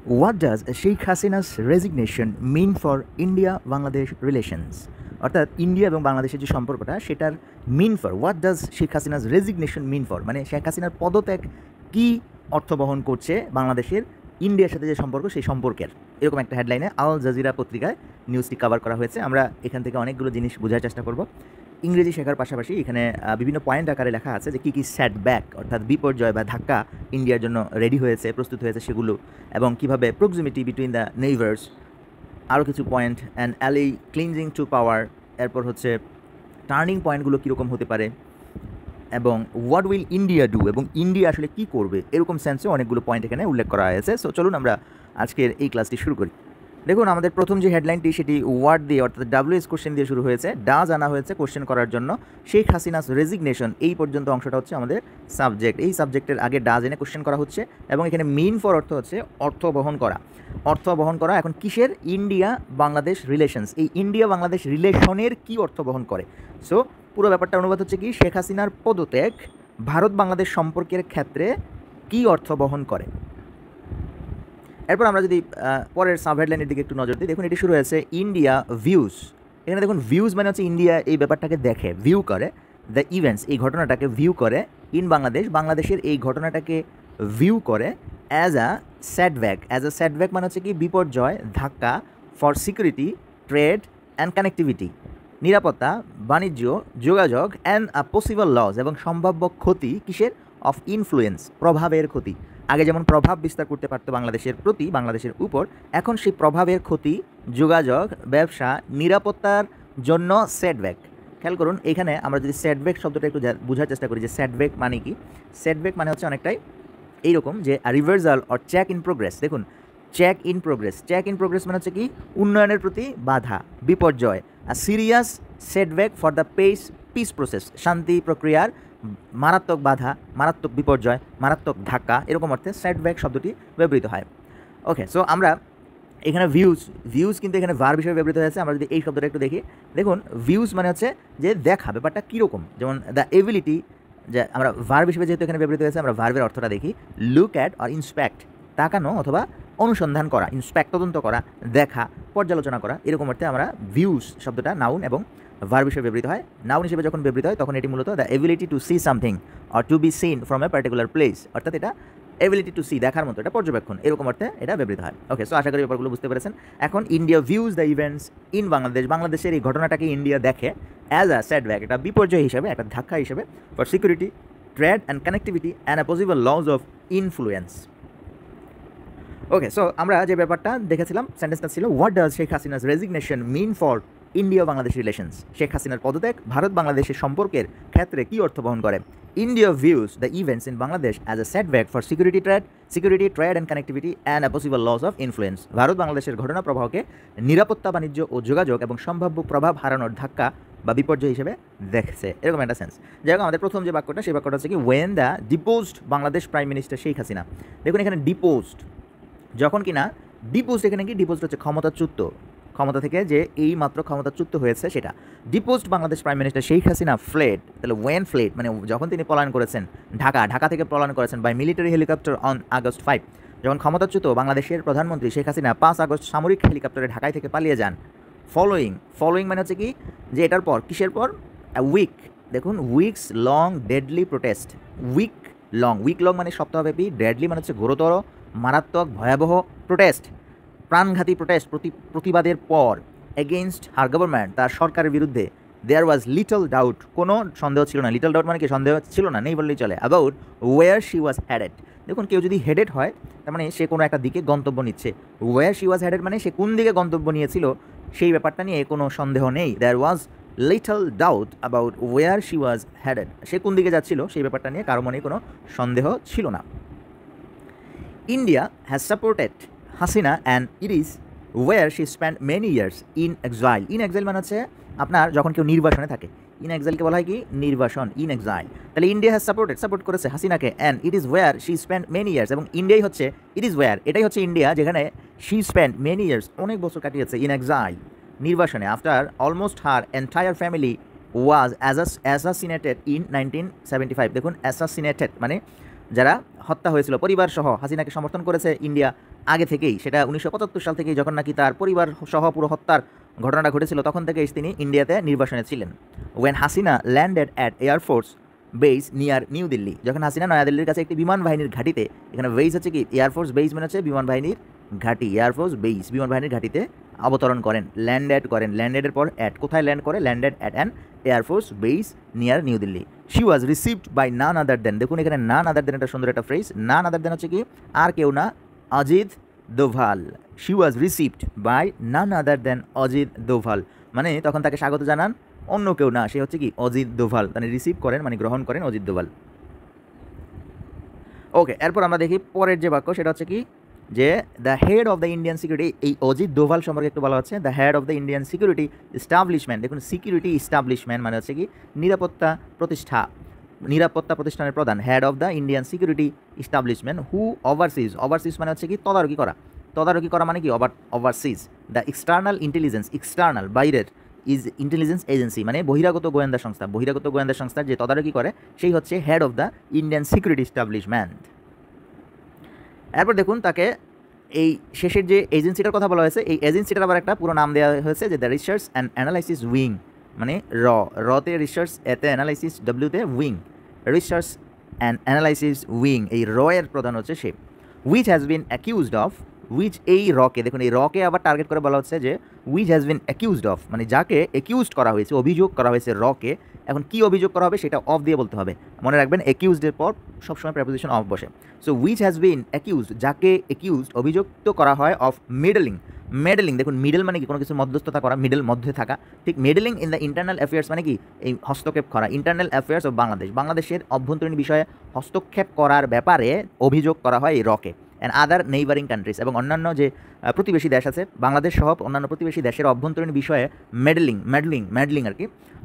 What does Sheikh Hasina's resignation mean for India Bangladesh relations? অর্থাৎ India এবং বাংলাদেশের যে সম্পর্কটা সেটার mean for what does Sheikh Hasina's resignation mean for, মানে শেখ হাসিনার পদত্যাগ কী অর্থ বহন করছে বাংলাদেশের ইন্ডিয়ার সাথে যে সম্পর্ক সেই সম্পর্কের, এরকম একটা হেডলাইনে আল জাজিরা পত্রিকায় নিউজটি কভার করা হয়েছে। আমরা এখান থেকে অনেকগুলো জিনিস বোঝার চেষ্টা করব। ইংরেজি শেখার পাশাপাশি এখানে বিভিন্ন পয়েন্ট আকারে লেখা আছে যে কী কী সেটব্যাক অর্থাৎ বিপর্যয় বা ধাক্কা ইন্ডিয়ার জন্য রেডি হয়েছে, প্রস্তুত হয়েছে সেগুলো, এবং কীভাবে প্রক্সিমিটি বিটুইন দ্য নেইভার্স, আরও কিছু point, and ally cleansing to power, এরপর হচ্ছে টার্নিং পয়েন্টগুলো কীরকম হতে পারে, এবং হোয়াট উইল ইন্ডিয়া ডু, এবং ইন্ডিয়া আসলে কী করবে, এরকম সেন্সে অনেকগুলো পয়েন্ট এখানে উল্লেখ করা হয়েছে। সো চলুন আমরা আজকের এই ক্লাসটি শুরু করি। দেখুন, আমাদের প্রথম যে হেডলাইনটি সেটি ওয়ার্ড দিয়ে অর্থাৎ ডাব্লিউএস কোশ্চেন দিয়ে শুরু হয়েছে। ডাজ আনা হয়েছে কোশ্চেন করার জন্য। শেখ হাসিনাস রেজিগনেশন এই পর্যন্ত অংশটা হচ্ছে আমাদের সাবজেক্ট। এই সাবজেক্টের আগে ডাজ এনে কোশ্চেন করা হচ্ছে, এবং এখানে মিন ফর অর্থ হচ্ছে অর্থ বহন করা। অর্থ বহন করা এখন কিসের? India Bangladesh relations. এই ইন্ডিয়া বাংলাদেশ রিলেশনের কি অর্থ বহন করে? সো পুরো ব্যাপারটা অনুবাদ হচ্ছে কি, শেখ হাসিনার পদত্যাগ ভারত বাংলাদেশ সম্পর্কের ক্ষেত্রে কি অর্থ বহন করে। এরপর আমরা যদি পরের সাব হেডলাইনের দিকে একটু নজর দিই, দেখুন এটি শুরু হয়েছে ইন্ডিয়া ভিউজ। এখানে দেখুন ভিউজ মানে হচ্ছে ইন্ডিয়া এই ব্যাপারটাকে দেখে, ভিউ করে, দ্য ইভেন্টস এই ঘটনাটাকে ভিউ করে, ইন বাংলাদেশ বাংলাদেশের এই ঘটনাটাকে ভিউ করে অ্যাজ আ সেটব্যাক মানে হচ্ছে কি বিপর্যয়, ধাক্কা, for security, trade and connectivity, নিরাপত্তা, বাণিজ্য, যোগাযোগ, অ্যান্ড আ পসিবল লস, এবং সম্ভাব্য ক্ষতি কিসের? অফ ইনফ্লুয়েন্স, প্রভাবের ক্ষতি। আগে যেমন প্রভাব বিস্তার করতে পারতো বাংলাদেশের প্রতি, বাংলাদেশের উপর, এখন সেই প্রভাবের ক্ষতি যোগাযোগ, ব্যবসা, নিরাপত্তার জন্য সেটব্যাক। খেয়াল করুন, এখানে আমরা যদি সেটব্যাক শব্দটা একটু বোঝার চেষ্টা করি যে সেটব্যাক মানে কি। সেটব্যাক মানে হচ্ছে অনেকটাই এইরকম যে reversal or check in progress. দেখুন চেক ইন প্রোগ্রেস মানে হচ্ছে কি উন্নয়নের প্রতি বাধা, বিপর্যয়। আর serious setback for the peace process, শান্তি প্রক্রিয়ার মারাত্মক বাধা, মারাত্মক বিপর্যয়, মারাত্মক ধাক্কা, এরকম অর্থে সেটব্যাক শব্দটি ব্যবহৃত হয়। ওকে, সো আমরা এখানে ভিউজ কিন্তু এখানে ভার্ব হিসেবে ব্যবহৃত হয়েছে। আমরা যদি এই শব্দটা একটু দেখি, দেখুন ভিউজ মানে হচ্ছে যে দেখা, ব্যাপারটা কীরকম। যেমন দ্য এবিলিটি, যে আমরা ভার্ব হিসেবে যেহেতু এখানে ব্যবহৃত হয়েছে, আমরা ভার্বের অর্থটা দেখি। লুক অ্যাট অর ইন্সপেক্ট, তাকানো অথবা অনুসন্ধান করা, ইন্সপেক্ট তদন্ত করা, দেখা, পর্যালোচনা করা, এরকম অর্থে আমরা ভিউজ শব্দটা নাউন এবং ভার্ব হিসেবে ব্যবহৃত হয়। নাউন হিসেবে যখন ব্যবহৃত হয় তখন এটি মূলত the ability to see something or to be seen from a particular place, অর্থাৎ এটা এবিলিটি টু সি, দেখার মতো, এটা পর্যবেক্ষণ, এরকম অর্থে এটা ব্যবহৃত হয়। ওকে, সো আশা করি ব্যাপারগুলো বুঝতে পেরেছেন। এখন India views the events in Bangladesh, বাংলাদেশের এই ঘটনাটাকে ইন্ডিয়া দেখে অ্যাজ আ সেটব্যাক, একটা বিপর্যয় হিসেবে, একটা ধাক্কা হিসেবে, for security, trade and connectivity and a possible loss of influence. Okay, so আমরা যে ব্যাপারটা দেখেছিলাম সেন্টেন্সটা ছিল what does Sheikh Hasina's resignation mean for India Bangladesh relations? Sheikh হাসিনার পদত্যাগ ভারত বাংলাদেশের সম্পর্কের ক্ষেত্রে কী অর্থ বহন করে? India views the events in Bangladesh as a setback for security, trade and connectivity and a possible loss of influence. Bharat বাংলাদেশের ঘটনা প্রবাহকে নিরাপত্তা, বাণিজ্য ও যোগাযোগ এবং সম্ভাব্য প্রভাব হারানোর ধাক্কা বা বিপর্যয় হিসেবে দেখছে, এরকম একটা সেন্স। যাই হোক, আমাদের প্রথম যে বাক্যটা সেই বাক্যটা হচ্ছে কি when the deposed Bangladesh prime minister Sheikh Hasina. দেখুন এখানে ডিপোজড, যখন কিনা ডিপোজড, এখানে কি ডিপোজড হচ্ছে ক্ষমতাচ্যুত, ক্ষমতা থেকে যে এই মাত্র ক্ষমতাচ্যুত হয়েছে সেটা। Deposed Bangladesh prime minister Sheikh Hasina fled, তাহলে ওয়েন ফ্লেড মানে যখন তিনি পলায়ন করেছেন, ঢাকা থেকে পলায়ন করেছেন by military helicopter on August 5। যখন ক্ষমতাচ্যুত বাংলাদেশের প্রধানমন্ত্রী শেখ হাসিনা 5 আগস্ট সামরিক হেলিকপ্টারে ঢাকায় থেকে পালিয়ে যান। ফলোয়িং মানে হচ্ছে কি যে এটার পর, কিসের পর? উইক, দেখুন weeks long deadly protest, week long মানে সপ্তাহব্যাপী, ডেডলি মানে হচ্ছে ঘোরতর, মারাত্মক, ভয়াবহ, প্রোটেস্ট প্রাণঘাতী প্রোটেস্ট, প্রতিবাদের পর, এগেইনস্ট হার গভর্নমেন্ট, তার সরকারের বিরুদ্ধে, দেয়ার ওয়াজ লিটল ডাউট, কোনো সন্দেহ ছিল না, লিটল ডাউট মানে কি সন্দেহ ছিল না, নেই বললেই চলে, about where she was headed. দেখুন কেউ যদি হেডেড হয় তার মানে সে কোনো একটা দিকে গন্তব্য নিচ্ছে, ওয়ার শি ওয়াজ হেডেড মানে সে কোন দিকে গন্তব্য নিয়েছিল সেই ব্যাপারটা নিয়ে কোনো সন্দেহ নেই। There was little doubt about where she was headed, সে কোন দিকে যাচ্ছিল সেই ব্যাপারটা নিয়ে কারো মনে কোনো সন্দেহ ছিল না। India has supported Hasina and it is where she spend many years in exile. In exile মানে হচ্ছে আপনার যখন কেউ নির্বাসনে থাকে, ইন এক্সাইলকে বলা হয় কি নির্বাসন, ইন এক্সাইল। তাহলে ইন্ডিয়া হ্যাজ সাপোর্ট করেছে হাসিনাকে, and it is where she spend many years, এবং ইন্ডিয়াই হচ্ছে, ইট ইজ ওয়ার এটাই হচ্ছে ইন্ডিয়া যেখানে শি স্পেন্ড মেনি ইয়ার্স অনেক বছর কাটিয়েছে, ইন এক্সাইল নির্বাসনে, after almost her entire family was assassinated in 1975। দেখুন অ্যাসাসিনেটেড মানে যারা হত্যা হয়েছিল, পরিবার সহ হাসিনাকে সমর্থন করেছে ইন্ডিয়া আগে থেকেই, সেটা 1975 সাল থেকেই, যখন নাকি তার পরিবার সহ পুরো হত্যার ঘটনাটা ঘটেছিল, তখন থেকেই তিনি ইন্ডিয়াতে নির্বাসনে ছিলেন। When Hasina landed at air force base near new Delhi, যখন হাসিনা নয়াদিল্লির কাছে একটি বিমান বাহিনীর ঘাঁটিতে, এখানে বেস হচ্ছে কি এয়ারফোর্স বেস মানে হচ্ছে বিমান বাহিনীর ঘাঁটি, এয়ারফোর্স বেস বিমান বাহিনীর ঘাঁটিতে অবতরণ করেন, ল্যান্ডেড করেন, ল্যান্ডেডের পর অ্যাট, কোথায় ল্যান্ড করে, landed at an air force base near new Delhi. She was received by none other than, দেখুন এখানে নান আদার দেন একটা সুন্দর একটা ফ্রেজ, নান আদার দেন হচ্ছে কি আর কেউ না, Ajit Doval. She was received by none other than Ajit Doval, মানে তখন তাকে স্বাগত জানান অন্য কেউ না, সে হচ্ছে কি অজিত দোভাল, মানে রিসিভ করেন মানে গ্রহণ করেন অজিত দোভাল। ওকে, এরপর আমরা দেখি পরের যে বাক্য, সেটা হচ্ছে কি যে the head of the Indian security, এই অজিত দোভাল সম্পর্কে একটু বলা হচ্ছে। The head of the Indian security establishment, দেখুন সিকিউরিটি এস্টাবলিশমেন্ট মানে হচ্ছে কি নিরাপত্তা প্রতিষ্ঠা, নিরাপত্তা প্রতিষ্ঠানের প্রধান, head of the Indian security establishment who overseas, overseas মানে হচ্ছে কি তদারকি করা, তদারকি করা মানে কি overseas the external intelligence, external বাইরের, ইজ ইন্টেলিজেন্স এজেন্সি মানে বহিরাগত গোয়েন্দা সংস্থা, বহিরাগত গোয়েন্দা সংস্থার যে তদারকি করে সেই হচ্ছে head of the Indian security establishment. এরপর দেখুন তাকে এই শেষের যে এজেন্সিটার কথা বলা হয়েছে, এই এজেন্সিটার আবার একটা পুরো নাম দেওয়া হয়েছে যে the research and analysis wing, মানে রতে রিসার্চ, এতে অ্যানালাইসিস, ডব্লিউতে wing, research and analysis wing, এই এর প্রধান হচ্ছে সে। Which has been accused of, which এই রকে, দেখুন এই রকে আবার টার্গেট করে বলা হচ্ছে যে which has been accused of, মানে যাকে অ্যাকিউজড করা হয়েছে, অভিযোগ করা হয়েছে রকে। এখন কি অভিযোগ করা হবে সেটা অফ দিয়ে বলতে হবে, মনে রাখবেন অ্যাকিউজডের পর সবসময় প্রেপোজিশন অফ বসে। So which has been accused, যাকে অ্যাকিউজড অভিযুক্ত করা হয় অফ মিডলিং, মেডেলিং, দেখুন মিডল মানে কি কোনো কিছু মধ্যস্থতা করা, মিডল মধ্যে থাকা, ঠিক modeling in the internal affairs মানে কি এই হস্তক্ষেপ করা, ইন্টারনাল অ্যাফেয়ার্স অফ বাংলাদেশ, বাংলাদেশের অভ্যন্তরীণ বিষয়ে হস্তক্ষেপ করার ব্যাপারে অভিযোগ করা হয় এই রকে, অ্যান্ড আদার নেইবারিং কান্ট্রিজ, এবং অন্যান্য যে প্রতিবেশী দেশ আছে বাংলাদেশ সহ অন্যান্য প্রতিবেশী দেশের অভ্যন্তরীণ বিষয়ে মেডলিং আর কি,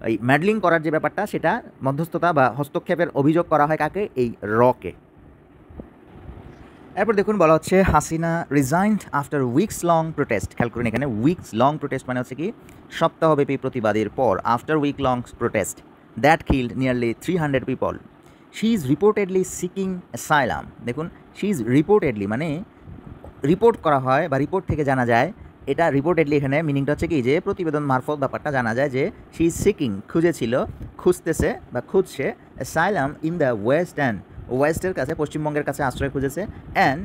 এই মেডলিং করার যে ব্যাপারটা সেটা মধ্যস্থতা বা হস্তক্ষেপের অভিযোগ করা হয় কাকে, এই রকে। এরপর দেখুন বলা হচ্ছে Hasina resigned after weeks long protest, খেয়াল করুন এখানে উইকস লং প্রোটেস্ট মানে হচ্ছে কি সপ্তাহব্যাপী প্রতিবাদের পর, after week long protest that killed nearly 300 people. She is reportedly seeking asylum, দেখুন শি ইজ রিপোর্টেডলি মানে রিপোর্ট করা হয় বা রিপোর্ট থেকে জানা যায়, এটা রিপোর্টেডলি এখানে মিনিংটা হচ্ছে কি যে প্রতিবেদন মারফত ব্যাপারটা জানা যায় যে শি ইজ সিকিং খুঁজেছিল, খুঁজতেছে বা খুঁজছে, asylum in the west and ওয়েস্টের কাছে, পশ্চিমবঙ্গের কাছে আশ্রয় খুঁজেছে, and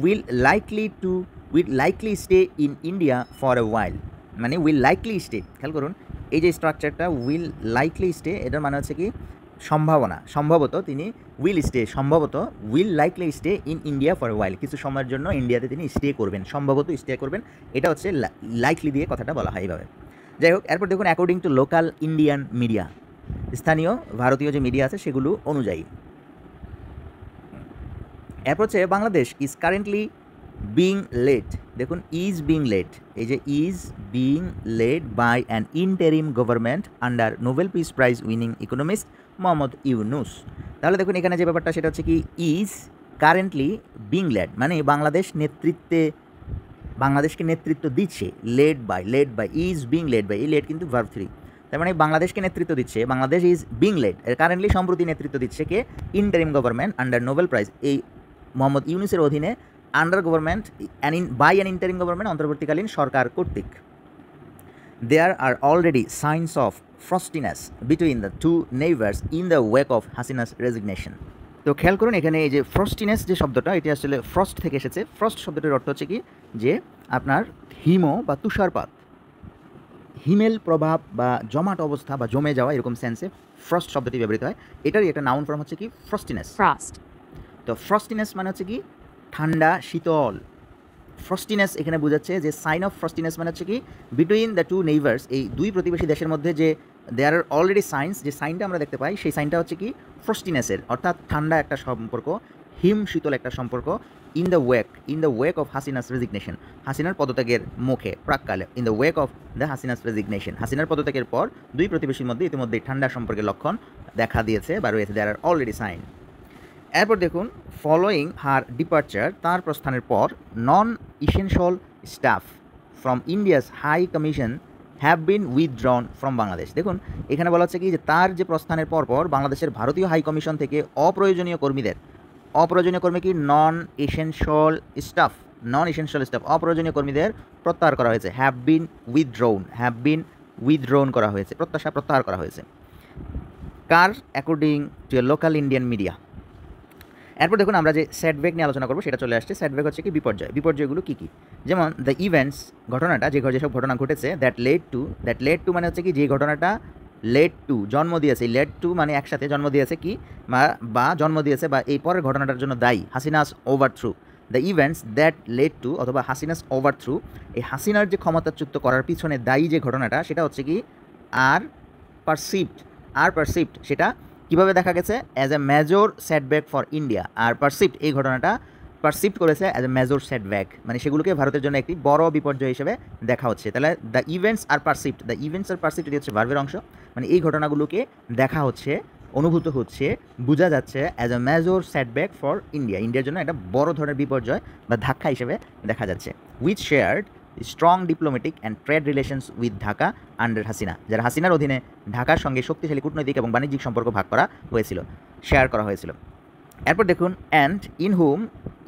will likely stay in India for a while, মানে উইল লাইকলি স্টে, খেয়াল করুন এই যে স্ট্রাকচারটা উইল লাইকলি স্টে, এটার মানে হচ্ছে কি সম্ভাবনা, সম্ভবত তিনি সম্ভবত will likely stay in India for a while, কিছু সময়ের জন্য ইন্ডিয়াতে তিনি স্টে করবেন, সম্ভবত স্টে করবেন, এটা হচ্ছে লাইকলি দিয়ে কথাটা বলা হয় এইভাবে। যাই হোক, এরপর দেখুন according to local Indian media, স্থানীয় ভারতীয় যে মিডিয়া আছে সেগুলো অনুযায়ী, এরপর হচ্ছে Bangladesh is currently being led, দেখুন ইজ বিং লেড, এই যে is being led by an interim government under Nobel peace prize winning economist Mohammad Yunus. তাহলে দেখুন এখানে যে ব্যাপারটা সেটা হচ্ছে কি ইজ কারেন্টলি বিং লেড মানে বাংলাদেশকে নেতৃত্ব দিচ্ছে, led by is being led by, এই লেড কিন্তু ভার্ব 3, তার মানে বাংলাদেশকে নেতৃত্ব দিচ্ছে, Bangladesh is being led, currently সম্প্রতি নেতৃত্ব দিচ্ছে কে, interim government under Nobel prize, এই মোহাম্মদ ইউনুসের অধীনে, under government by an interim government অন্তর্বর্তীকালীন সরকার কর্তৃক। There are already signs of frostiness between the two neighbors in the wake of Hasina's resignation. তো খেয়াল করুন এখানে এই যে ফ্রস্টিনেস যে শব্দটা, এটি আসলে ফ্রস্ট থেকে এসেছে। ফ্রস্ট শব্দটির অর্থ হচ্ছে কি যে আপনার হিম বা তুষারপাত, হিমেল প্রভাব বা জমাট অবস্থা বা জমে যাওয়া এরকম সেন্সে ফ্রস্ট শব্দটি ব্যবহৃত হয়। এটারই একটা নাউন ফর্ম হচ্ছে কি ফ্রস্টিনেস। তো ফ্রস্টিনেস মানে হচ্ছে কি ঠান্ডা শীতল। ফ্রস্টিনেস এখানে বোঝাচ্ছে যে সাইন অফ ফ্রস্টিনেস মানে হচ্ছে কি বিটুইন দ্য টু নেইবার্স, এই দুই প্রতিবেশী দেশের মধ্যে যে দেয়ার আর অলরেডি সাইন্স, যে সাইনটা আমরা দেখতে পাই সেই সাইনটা হচ্ছে কি ফ্রস্টিনেসের, অর্থাৎ ঠান্ডা একটা সম্পর্ক, হিম শীতল একটা সম্পর্ক, in the wake of Hasina's resignation, হাসিনার পদত্যাগের মুখে প্রাককালে, in the wake of the Hasina's resignation, হাসিনার পদত্যাগের পর দুই প্রতিবেশীর মধ্যে ইতিমধ্যেই ঠান্ডা সম্পর্কের লক্ষণ দেখা দিয়েছে বা রয়েছে, দেয়ার আর অলরেডি সাইন। এরপর দেখুন ফলোয়িং হার ডিপার্চার, তার প্রস্থানের পর non essential staff from India's high commission have been withdrawn from Bangladesh. দেখুন এখানে বলা হচ্ছে কি যে তার যে প্রস্থানের পর বাংলাদেশের ভারতীয় হাই কমিশন থেকে অপ্রয়োজনীয় কর্মী কি নন এসেনশিয়াল স্টাফ, নন এসেনশিয়াল স্টাফ অপ্রয়োজনীয় কর্মীদের প্রত্যাহার করা হয়েছে। হ্যাভ বিন উইথড্রোন করা হয়েছে, প্রত্যাহার করা হয়েছে। কার according to a local Indian media. এরপর দেখুন আমরা যে সেটব্যাক নিয়ে আলোচনা করবো সেটা চলে আসছে। সেটব্যাক হচ্ছে কি বিপর্যয়গুলো কী কী, যেমন দ্য ইভেন্টস ঘটনাটা যেসব ঘটনা ঘটেছে দ্যাট লেড টু মানে হচ্ছে কি যে ঘটনাটা লেড টু জন্ম দিয়েছে, লেড টু মানে একসাথে জন্ম দিয়েছে কি বা জন্ম দিয়েছে বা এই পরের ঘটনাটার জন্য দায়ী Hasina's overthrow. The events that led to অথবা হাসিনাস ওভারথ্রো, এই হাসিনার যে ক্ষমতাচ্যুত করার পিছনে দায়ী যে ঘটনাটা সেটা হচ্ছে কি আর পারসিভড সেটা কীভাবে দেখা গেছে as a major setback for India. আর পারসিভড এই ঘটনাটা পারসিভড করেছে অ্যাজ এ মেজর সেটব্যাক, মানে সেগুলোকে ভারতের জন্য একটি বড় বিপর্যয় হিসেবে দেখা হচ্ছে। তাহলে দ্য ইভেন্টস আর পারসিভড এটি হচ্ছে ভার্বের অংশ, মানে এই ঘটনাগুলোকে দেখা হচ্ছে, অনুভূত হচ্ছে, বোঝা যাচ্ছে as a major setback for ইন্ডিয়ার জন্য একটা বড় ধরনের বিপর্যয় বা ধাক্কা হিসেবে দেখা যাচ্ছে। With shared strong diplomatic and trade relations with Dhaka under Hasina, যারা হাসিনার অধীনে ঢাকার সঙ্গে শক্তিশালী কূটনৈতিক এবং বাণিজ্যিক সম্পর্ক শেয়ার করা হয়েছিল। এরপর দেখুন অ্যান্ড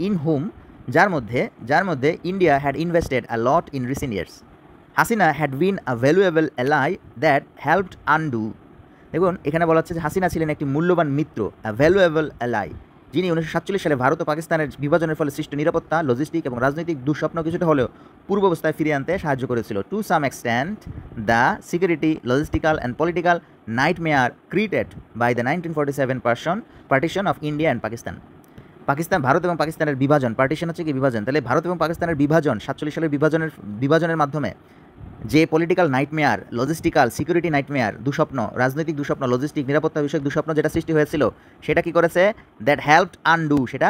ইন হুম যার মধ্যে India had invested a lot in recent years, Hasina had been a valuable ally that helped undo. দেখুন এখানে বলা হচ্ছে যে হাসিনা ছিলেন একটি মূল্যবান মিত্র, আ ভ্যালুয়েবল অ্যালাই, যিনি 1947 সালে ভারত ও পাকিস্তানের বিভাজনের ফলে সৃষ্ট নিরাপত্তা, লজিস্টিক এবং রাজনৈতিক দুঃস্বপ্ন কিছুটা হলেও পূর্বাবস্থায় ফিরিয়ে আনতে সাহায্য করেছিল। To some extent the security, logistical and political nightmare created by the 1947 partition of India and Pakistan Bharat এবং পাকিস্তানের বিভাজন, পার্টিশন হচ্ছে কি বিভাজন, তাহলে ভারত এবং পাকিস্তানের বিভাজন 47 সালের বিভাজনের মাধ্যমে যে political nightmare, logistical, security nightmare, দুঃস্বপ্ন, রাজনৈতিক দুঃস্বপ্ন, লজিস্টিক, নিরাপত্তা বিষয়ক দুঃস্বপ্ন যেটা সৃষ্টি হয়েছিল সেটা কি করেছে দ্যাট হেল্পড আনডু, সেটা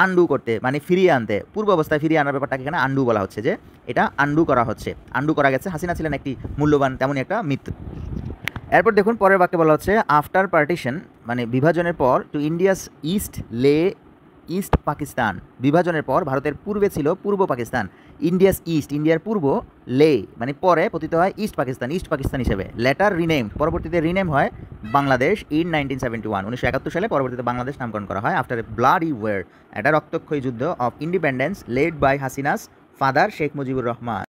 আনডু করতে মানে ফিরিয়ে আনতে, পূর্ব অবস্থায় ফিরিয়ে আনার ব্যাপারটাকে এখানে আনডু বলা হচ্ছে, যে এটা আনডু করা গেছে। হাসিনা ছিলেন একটি মূল্যবান তেমনই একটা মিত্র। এরপর দেখুন পরের বাক্যে বলা হচ্ছে আফটার পার্টিশন মানে বিভাজনের পর টু ইন্ডিয়াস ইস্ট পাকিস্তান, বিভাজনের পর ভারতের পূর্বে ছিল পূর্ব পাকিস্তান, ইন্ডিয়ার পূর্ব লে মানে পরে পতিত হয় ইস্ট পাকিস্তান হিসেবে। লেটার পরবর্তীতে রিনেম হয় বাংলাদেশ ইন 1971 সালে পরবর্তীতে বাংলাদেশ নামকরণ করা হয় আফটার এ ব্লাডি ওয়ার, একটা রক্তক্ষয়ী যুদ্ধ of independence led by Hasina's father Sheikh Mujibur Rahman.